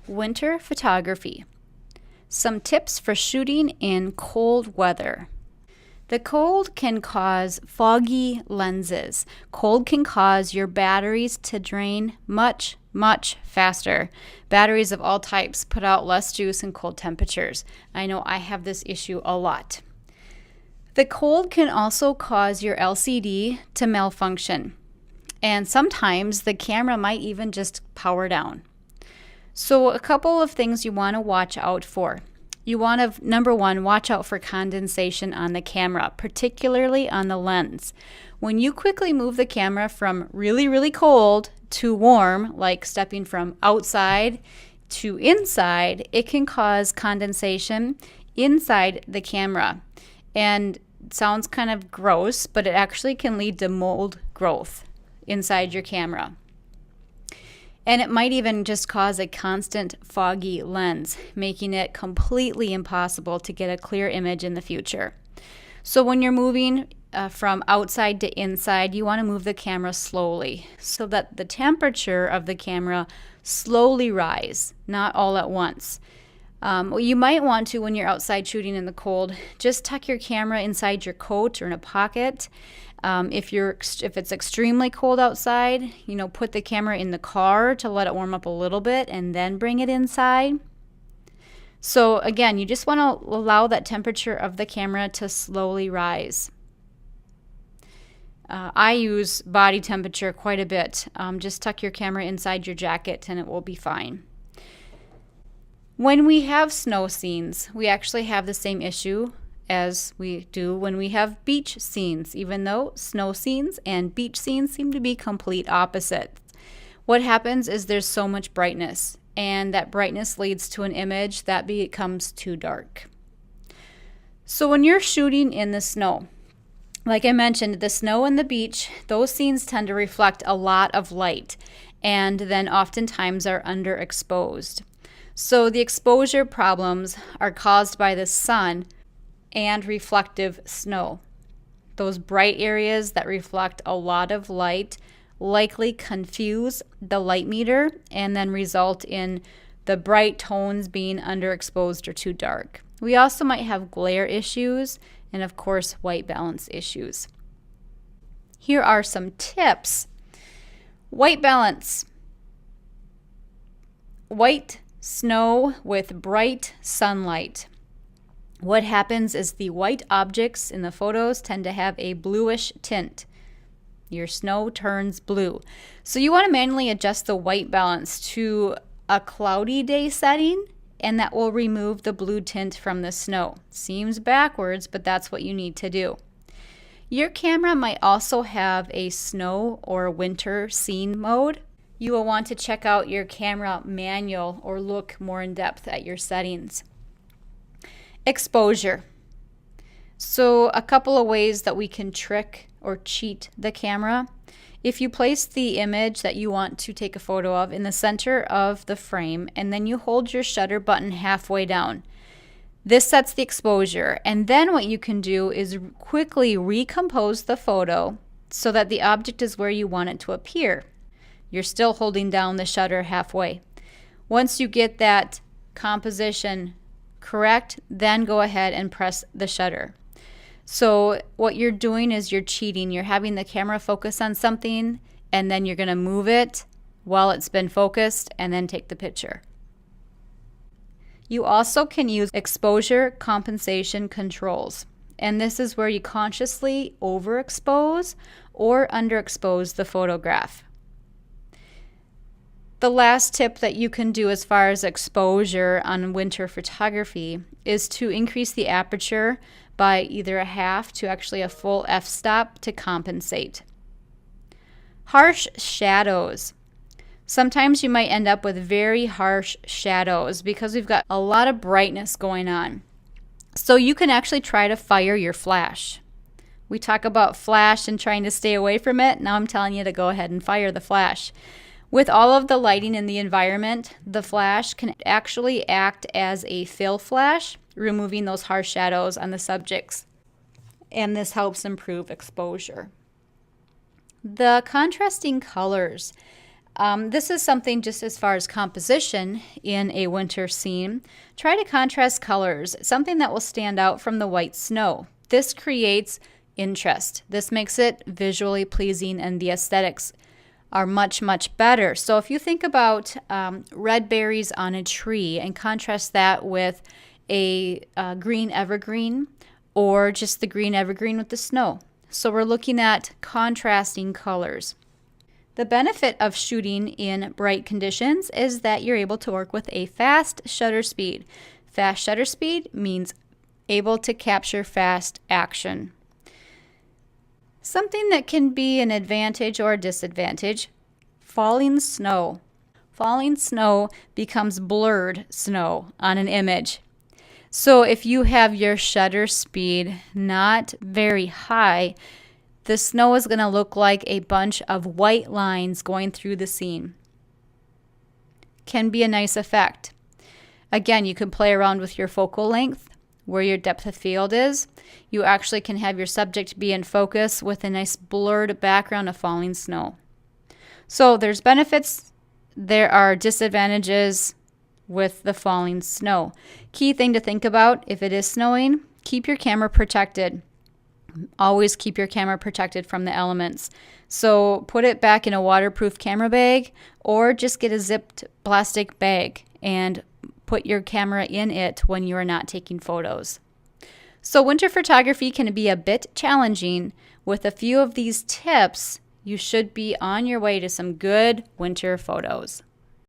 Winter photography. Some tips for shooting in cold weather. The cold can cause foggy lenses. Cold can cause your batteries to drain much faster. Batteries of all types put out less juice in cold temperatures. I know I have this issue a lot. The cold can also cause your LCD to malfunction. And sometimes the camera might even just power down. So a couple of things you want to watch out for. You want to, number one, watch out for condensation on the camera, particularly on the lens. When you quickly move the camera from really cold to warm, like stepping from outside to inside, it can cause condensation inside the camera. And it sounds kind of gross, but it actually can lead to mold growth inside your camera. And it might even just cause a constant foggy lens, making it completely impossible to get a clear image in the future. So when you're moving from outside to inside, you want to move the camera slowly so that the temperature of the camera slowly rise, not all at once. You might want to, when you're outside shooting in the cold, just tuck your camera inside your coat or in a pocket. If it's extremely cold outside, put the camera in the car to let it warm up a little bit and then bring it inside. So again, you just want to allow that temperature of the camera to slowly rise. I use body temperature quite a bit. Just tuck your camera inside your jacket and it will be fine. When we have snow scenes, we actually have the same issue as we do when we have beach scenes, even though snow scenes and beach scenes seem to be complete opposites. What happens is there's so much brightness, and that brightness leads to an image that becomes too dark. So when you're shooting in the snow, like I mentioned, the snow and the beach, those scenes tend to reflect a lot of light and then oftentimes are underexposed. So the exposure problems are caused by the sun and reflective snow. Those bright areas that reflect a lot of light likely confuse the light meter and then result in the bright tones being underexposed or too dark. We also might have glare issues and, of course, white balance issues. Here are some tips. White balance. White snow with bright sunlight. What happens is the white objects in the photos tend to have a bluish tint. Your snow turns blue. So you want to manually adjust the white balance to a cloudy day setting, and that will remove the blue tint from the snow. Seems backwards, but that's what you need to do. Your camera might also have a snow or winter scene mode. You will want to check out your camera manual or look more in depth at your settings. Exposure. So a couple of ways that we can trick or cheat the camera. If you place the image that you want to take a photo of in the center of the frame and then you hold your shutter button halfway down, this sets the exposure. And then what you can do is quickly recompose the photo so that the object is where you want it to appear. You're still holding down the shutter halfway. Once you get that composition correct, then go ahead and press the shutter. So what you're doing is you're cheating. You're having the camera focus on something and then you're going to move it while it's been focused and then take the picture. You also can use exposure compensation controls. And this is where you consciously overexpose or underexpose the photograph. The last tip that you can do as far as exposure on winter photography is to increase the aperture by either a half to actually a full f-stop to compensate. Harsh shadows. Sometimes you might end up with very harsh shadows because we've got a lot of brightness going on. So you can actually try to fire your flash. We talk about flash and trying to stay away from it. Now I'm telling you to go ahead and fire the flash. With all of the lighting in the environment, the flash can actually act as a fill flash, removing those harsh shadows on the subjects. And this helps improve exposure. The contrasting colors. This is something just as far as composition in a winter scene. Try to contrast colors, something that will stand out from the white snow. This creates interest. This makes it visually pleasing, and the aesthetics are much, much better. So if you think about red berries on a tree and contrast that with a green evergreen, or just the green evergreen with the snow. So we're looking at contrasting colors. The benefit of shooting in bright conditions is that you're able to work with a fast shutter speed. Fast shutter speed means able to capture fast action. Something that can be an advantage or a disadvantage, falling snow. Falling snow becomes blurred snow on an image. So if you have your shutter speed not very high, the snow is going to look like a bunch of white lines going through the scene. Can be a nice effect. Again, you can play around with your focal length, where your depth of field is. You actually can have your subject be in focus with a nice blurred background of falling snow. So there's benefits, there are disadvantages with the falling snow. Key thing to think about, if it is snowing, keep your camera protected. Always keep your camera protected from the elements. So put it back in a waterproof camera bag, or just get a zipped plastic bag and put your camera in it when you are not taking photos. So winter photography can be a bit challenging. With a few of these tips, you should be on your way to some good winter photos.